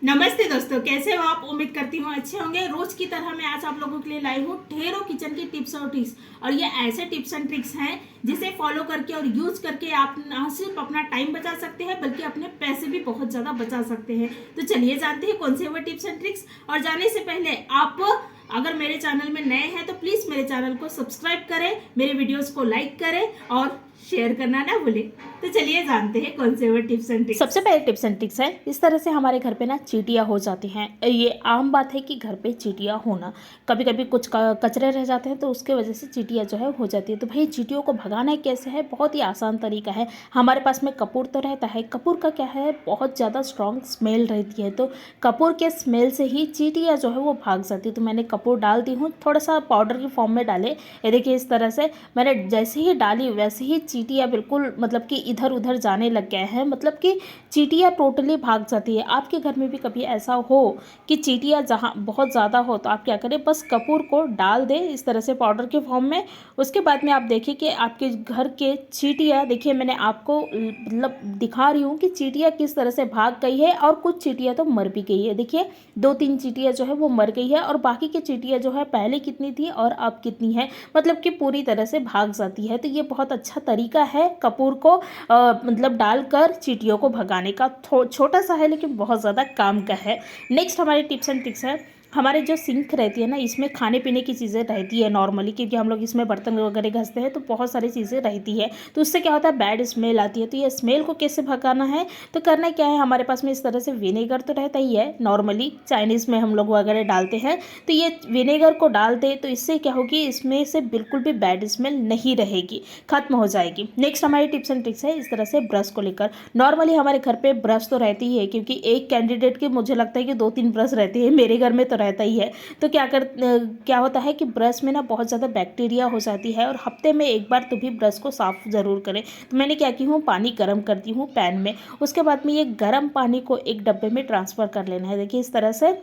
नमस्ते दोस्तों, कैसे हो आप। उम्मीद करती हूँ अच्छे होंगे। रोज की तरह मैं आज आप लोगों के लिए लाई हूँ ढेरों किचन की टिप्स और ट्रिक्स। और ये ऐसे टिप्स एंड ट्रिक्स हैं जिसे फॉलो करके और यूज करके आप न सिर्फ अपना टाइम बचा सकते हैं बल्कि अपने पैसे भी बहुत ज्यादा बचा सकते हैं। तो चलिए जानते हैं कौन से वो टिप्स एंड ट्रिक्स। और जाने से पहले आप अगर मेरे चैनल में नए हैं तो प्लीज मेरे चैनल को सब्सक्राइब करें, मेरे वीडियोस को लाइक करें और शेयर करना ना भूलें। तो चलिए जानते हैं कौन से वो टिप्स एंड ट्रिक्स। सबसे पहले टिप्स एंड ट्रिक्स है, इस तरह से हमारे घर पे ना चींटियाँ हो जाती हैं। ये आम बात है कि घर पे चींटियाँ होना, कभी कभी कुछ कचरे रह जाते हैं तो उसके वजह से चींटियाँ जो है हो जाती है। तो भाई चींटियों को भगाना कैसे है, बहुत ही आसान तरीका है। हमारे पास में कपूर तो रहता है, कपूर का क्या है, बहुत ज़्यादा स्ट्रॉन्ग स्मेल रहती है, तो कपूर के स्मेल से ही चींटियाँ जो है वो भाग जाती है। तो मैंने कपूर डाल दी हूँ, थोड़ा सा पाउडर की फॉर्म में डाले। ये देखिए इस तरह से मैंने जैसे ही डाली वैसे ही चींटियाँ बिल्कुल मतलब कि इधर उधर जाने लग गए हैं, मतलब कि चींटियाँ टोटली भाग जाती है। आपके घर में भी कभी ऐसा हो कि चींटियाँ जहाँ बहुत ज़्यादा हो तो आप क्या करें, बस कपूर को डाल दें इस तरह से पाउडर के फॉर्म में। उसके बाद में आप देखिए कि आपके घर के चींटियाँ, देखिए मैंने आपको मतलब दिखा रही हूँ कि चींटियाँ किस तरह से भाग गई है और कुछ चींटियाँ तो मर भी गई है। देखिए 2-3 चींटियाँ जो है वो मर गई है और बाकी की चींटियाँ जो है पहले कितनी थी और अब कितनी है, मतलब कि पूरी तरह से भाग जाती है। तो ये बहुत अच्छा तरीका है कपूर को मतलब डालकर चींटियों को भगाने का। छोटा सा है लेकिन बहुत ज़्यादा काम का है। नेक्स्ट हमारे टिप्स एंड ट्रिक्स है, हमारे जो सिंक रहती है ना, इसमें खाने पीने की चीज़ें रहती है नॉर्मली, क्योंकि हम लोग इसमें बर्तन वगैरह घसते हैं तो बहुत सारी चीज़ें रहती है। तो उससे क्या होता है, बैड स्मेल आती है। तो ये स्मेल को कैसे भगाना है, तो करना क्या है, हमारे पास में इस तरह से विनेगर तो रहता ही है, नॉर्मली चाइनीज़ में हम लोग वगैरह डालते हैं। तो ये विनेगर को डाल दे तो इससे क्या होगी, इसमें से बिल्कुल भी बैड स्मेल नहीं रहेगी, खत्म हो जाएगी। नेक्स्ट हमारी टिप्स एंड ट्रिक्स है इस तरह से ब्रश को लेकर। नॉर्मली हमारे घर पे ब्रश तो रहती ही है, क्योंकि एक कैंडिडेट के मुझे लगता है कि 2-3 ब्रश रहते हैं, मेरे घर में तो रहता ही है। तो क्या होता है कि ब्रश में ना बहुत ज़्यादा बैक्टीरिया हो जाती है और हफ्ते में एक बार तो भी ब्रश को साफ़ ज़रूर करें। तो मैंने क्या की हूँ, पानी गर्म करती हूँ पैन में। उसके बाद में ये गर्म पानी को एक डब्बे में ट्रांसफ़र कर लेना है, देखिए इस तरह से।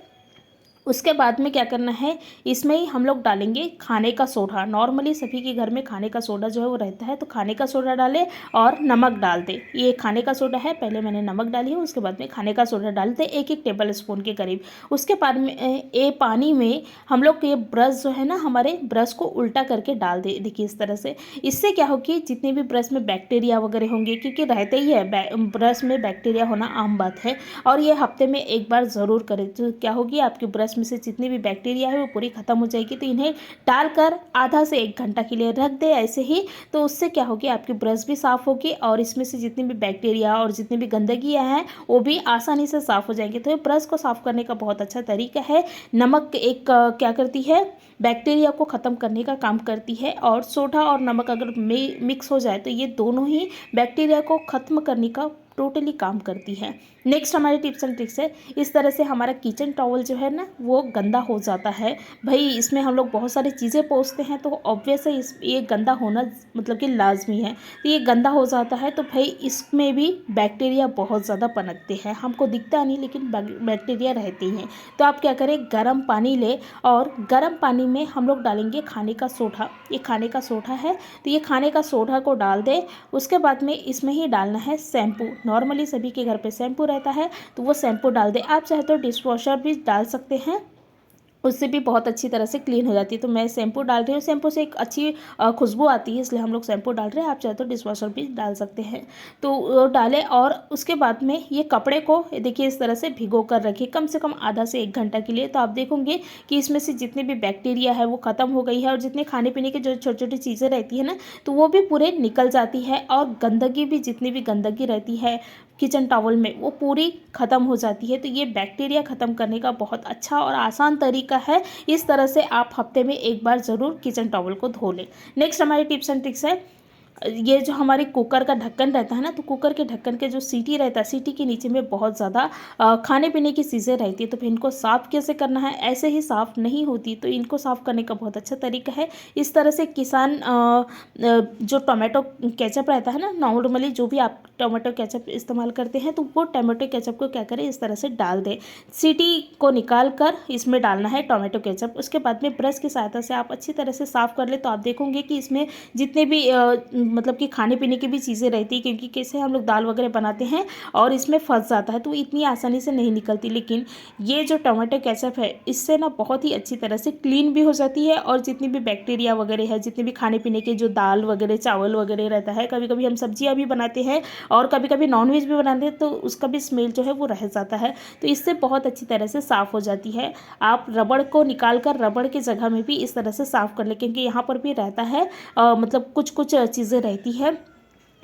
उसके बाद में क्या करना है, इसमें ही हम लोग डालेंगे खाने का सोडा। नॉर्मली सभी के घर में खाने का सोडा जो है वो रहता है, तो खाने का सोडा डालें और नमक डाल दें। ये खाने का सोडा है, पहले मैंने नमक डाली है, उसके बाद में खाने का सोडा डाल दें 1-1 टेबल स्पून के करीब। उसके बाद में ये पानी में हम लोग ये ब्रश जो है ना, हमारे ब्रश को उल्टा करके डाल दें, देखिए इस तरह से। इससे क्या होगी, जितने भी ब्रश में बैक्टीरिया वगैरह होंगे, क्योंकि रहते ही है ब्रश में बैक्टीरिया होना आम बात है, और ये हफ्ते में एक बार ज़रूर करें। तो क्या होगी, आपके ब्रश में से जितनी भी बैक्टीरिया है वो पूरी ख़त्म हो जाएगी। तो इन्हें डालकर आधा से 1 घंटा के लिए रख दें ऐसे ही। तो उससे क्या होगी, आपकी ब्रश भी साफ़ होगी और इसमें से जितनी भी बैक्टीरिया और जितनी भी गंदगियाँ हैं वो भी आसानी से साफ़ हो जाएंगे। तो ये ब्रश को साफ़ करने का बहुत अच्छा तरीका है। नमक एक क्या करती है, बैक्टीरिया को ख़त्म करने का काम करती है, और सोडा और नमक अगर मिक्स हो जाए तो ये दोनों ही बैक्टीरिया को ख़त्म करने का टोटली काम करती है। नेक्स्ट हमारी टिप्स एंड ट्रिक्स है, इस तरह से हमारा किचन टॉवल जो है ना वो गंदा हो जाता है। भाई इसमें हम लोग बहुत सारी चीज़ें पोंछते हैं, तो ऑब्वियस है ये गंदा होना मतलब कि लाजमी है। तो ये गंदा हो जाता है तो भाई इसमें भी बैक्टीरिया बहुत ज़्यादा पनपते हैं, हमको दिखता नहीं लेकिन बैक्टीरिया रहती हैं। तो आप क्या करें, गर्म पानी ले और गर्म पानी में हम लोग डालेंगे खाने का सोडा। ये खाने का सोडा है, तो ये खाने का सोडा को डाल दे। उसके बाद में इसमें ही डालना है शैम्पू। नॉर्मली सभी के घर पे शैम्पू रहता है, तो वो शैम्पू डाल दे। आप चाहे तो डिश वॉशर भी डाल सकते हैं, उससे भी बहुत अच्छी तरह से क्लीन हो जाती है। तो मैं शैम्पू डाल रही हूँ, शैम्पू से एक अच्छी खुशबू आती है, इसलिए हम लोग शैम्पू डाल रहे हैं। आप चाहे तो डिश वॉशर भी डाल सकते हैं। तो वो डालें और उसके बाद में ये कपड़े को देखिए इस तरह से भिगो कर रखिए कम से कम आधा से 1 घंटा के लिए। तो आप देखोगे कि इसमें से जितनी भी बैक्टीरिया है वो ख़त्म हो गई है, और जितने खाने पीने की जो छोटी छोटी चीज़ें रहती है ना, तो वो भी पूरे निकल जाती है, और गंदगी भी, जितनी भी गंदगी रहती है किचन टॉवल में वो पूरी ख़त्म हो जाती है। तो ये बैक्टीरिया ख़त्म करने का बहुत अच्छा और आसान तरीका है। इस तरह से आप हफ्ते में एक बार ज़रूर किचन टॉवल को धो लें। नेक्स्ट हमारी टिप्स एंड ट्रिक्स है, ये जो हमारे कुकर का ढक्कन रहता है ना, तो कुकर के ढक्कन के जो सीटी रहता है, सीटी के नीचे में बहुत ज़्यादा खाने पीने की चीज़ें रहती है। तो फिर इनको साफ़ कैसे करना है, ऐसे ही साफ़ नहीं होती, तो इनको साफ़ करने का बहुत अच्छा तरीका है। इस तरह से जो टोमेटो केचप रहता है ना, नॉर्मली जो भी आप टोमेटो केचप इस्तेमाल करते हैं, तो वो टोमेटो केचप को क्या करें, इस तरह से डाल दें। सीटी को निकाल कर इसमें डालना है टोमेटो केचप। उसके बाद में ब्रश की सहायता से आप अच्छी तरह से साफ़ कर ले, तो आप देखोगे कि इसमें जितने भी मतलब कि खाने पीने की भी चीज़ें रहती है, क्योंकि कैसे हम लोग दाल वगैरह बनाते हैं और इसमें फंस जाता है तो इतनी आसानी से नहीं निकलती। लेकिन ये जो टमाटो केचप है इससे ना बहुत ही अच्छी तरह से क्लीन भी हो जाती है, और जितनी भी बैक्टीरिया वगैरह है, जितने भी खाने पीने के जो दाल वगैरह चावल वगैरह रहता है, कभी कभी हम सब्जियां भी बनाते हैं और कभी कभी नॉनवेज भी बनाते हैं तो उसका भी स्मेल जो है वो रह जाता है, तो इससे बहुत अच्छी तरह से साफ़ हो जाती है। आप रबड़ को निकाल कर रबड़ की जगह में भी इस तरह से साफ़ कर लें, क्योंकि यहाँ पर भी रहता है मतलब कुछ कुछ चीज़ें रहती है।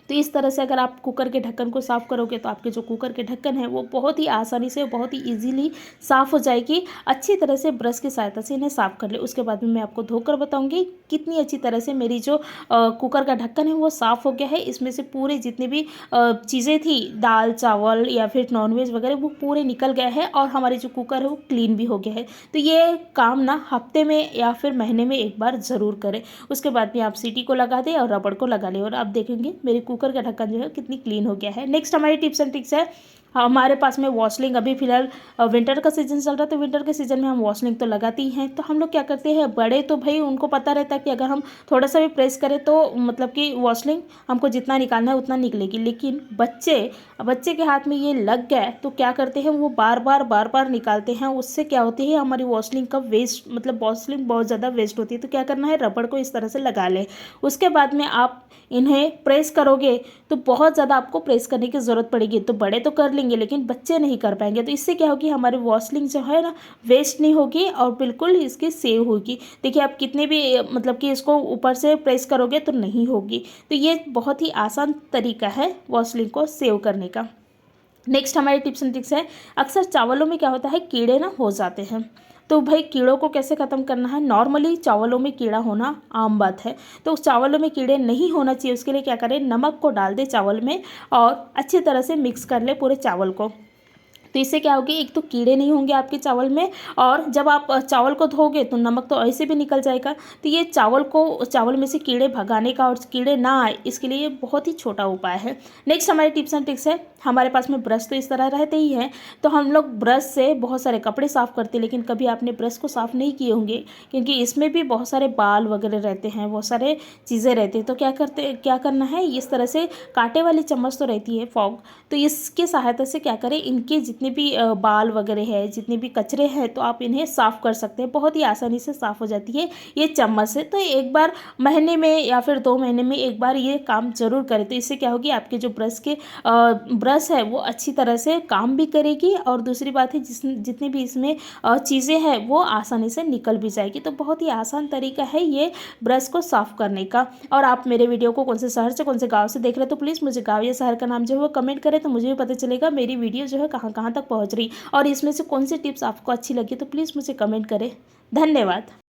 तो इस तरह से अगर आप कुकर के ढक्कन को साफ़ करोगे तो आपके जो कुकर के ढक्कन है वो बहुत ही आसानी से, बहुत ही इजीली साफ़ हो जाएगी। अच्छी तरह से ब्रश की सहायता से इन्हें साफ़ कर ले। उसके बाद में मैं आपको धोकर बताऊंगी कितनी अच्छी तरह से मेरी जो कुकर का ढक्कन है वो साफ़ हो गया है। इसमें से पूरे जितने भी चीज़ें थी, दाल चावल या फिर नॉनवेज वगैरह, वो पूरे निकल गए हैं और हमारे जो कुकर है वो क्लीन भी हो गया है। तो ये काम ना हफ्ते में या फिर महीने में एक बार ज़रूर करें। उसके बाद में आप सीटी को लगा दें और रबड़ को लगा लें, और आप देखेंगे मेरे कुकर का ढक्कन जो है कितनी क्लीन हो गया है। नेक्स्ट हमारी टिप्स एंड ट्रिक्स है, हमारे पास में वॉशलिंग अभी फिलहाल विंटर का सीजन चल रहा है, तो विंटर के सीजन में हम वॉशलिंग तो लगाते ही हैं। तो हम लोग क्या करते हैं, बड़े तो भाई उनको पता रहता है कि अगर हम थोड़ा सा भी प्रेस करें तो मतलब कि वॉशलिंग हमको जितना निकालना है उतना निकलेगी। लेकिन बच्चे के हाथ में ये लग गया तो क्या करते हैं, वो बार बार निकालते हैं। उससे क्या होती है, हमारी वॉशलिंग का वेस्ट, मतलब वॉशलिंग बहुत ज़्यादा वेस्ट होती है। तो क्या करना है, रबड़ को इस तरह से लगा लें। उसके बाद में आप इन्हें प्रेस करोगे तो बहुत ज़्यादा आपको प्रेस करने की ज़रूरत पड़ेगी। तो बड़े तो कर लेंगे लेकिन बच्चे नहीं कर पाएंगे। तो इससे क्या होगी, हमारी वॉशलिंग जो है ना वेस्ट नहीं होगी और बिल्कुल इसकी सेव होगी। देखिए आप कितने भी मतलब कि इसको ऊपर से प्रेस करोगे तो नहीं होगी। तो ये बहुत ही आसान तरीका है वॉशलिंग को सेव करने का। नेक्स्ट हमारी टिप्स एंड ट्रिक्स है, अक्सर चावलों में क्या होता है, कीड़े ना हो जाते हैं। तो भाई कीड़ों को कैसे ख़त्म करना है, नॉर्मली चावलों में कीड़ा होना आम बात है। तो उस चावलों में कीड़े नहीं होना चाहिए, उसके लिए क्या करें, नमक को डाल दें चावल में और अच्छी तरह से मिक्स कर ले पूरे चावल को। तो इससे क्या होगी, एक तो कीड़े नहीं होंगे आपके चावल में, और जब आप चावल को धोगे तो नमक तो ऐसे भी निकल जाएगा। तो ये चावल में से कीड़े भगाने का और कीड़े ना आए इसके लिए ये बहुत ही छोटा उपाय है। नेक्स्ट हमारे टिप्स एंड ट्रिक्स है, हमारे पास में ब्रश तो इस तरह रहते ही हैं। तो हम लोग ब्रश से बहुत सारे कपड़े साफ़ करते हैं, लेकिन कभी आपने ब्रश को साफ़ नहीं किए होंगे, क्योंकि इसमें भी बहुत सारे बाल वगैरह रहते हैं, बहुत सारे चीज़ें रहती हैं। तो क्या करना है, इस तरह से कांटे वाली चम्मच तो रहती है फॉग, तो इसके सहायता से क्या करें, इनके जितने भी बाल वगैरह है, जितने भी कचरे हैं, तो आप इन्हें साफ़ कर सकते हैं। बहुत ही आसानी से साफ़ हो जाती है ये चम्मच से। तो एक बार महीने में या फिर 2 महीने में एक बार ये काम ज़रूर करें। तो इससे क्या होगी, आपके जो ब्रश है वो अच्छी तरह से काम भी करेगी, और दूसरी बात है जितनी भी इसमें चीज़ें हैं वो आसानी से निकल भी जाएगी। तो बहुत ही आसान तरीका है ये ब्रश को साफ़ करने का। और आप मेरे वीडियो को कौन से शहर से, कौन से गाँव से देख रहे हैं, तो प्लीज़ मुझे गाँव या शहर का नाम जो है वो कमेंट करें, तो मुझे भी पता चलेगा मेरी वीडियो जो है कहाँ कहाँ तक पहुँच रही। और इसमें से कौन सी टिप्स आपको अच्छी लगी तो प्लीज़ मुझे कमेंट करें। धन्यवाद।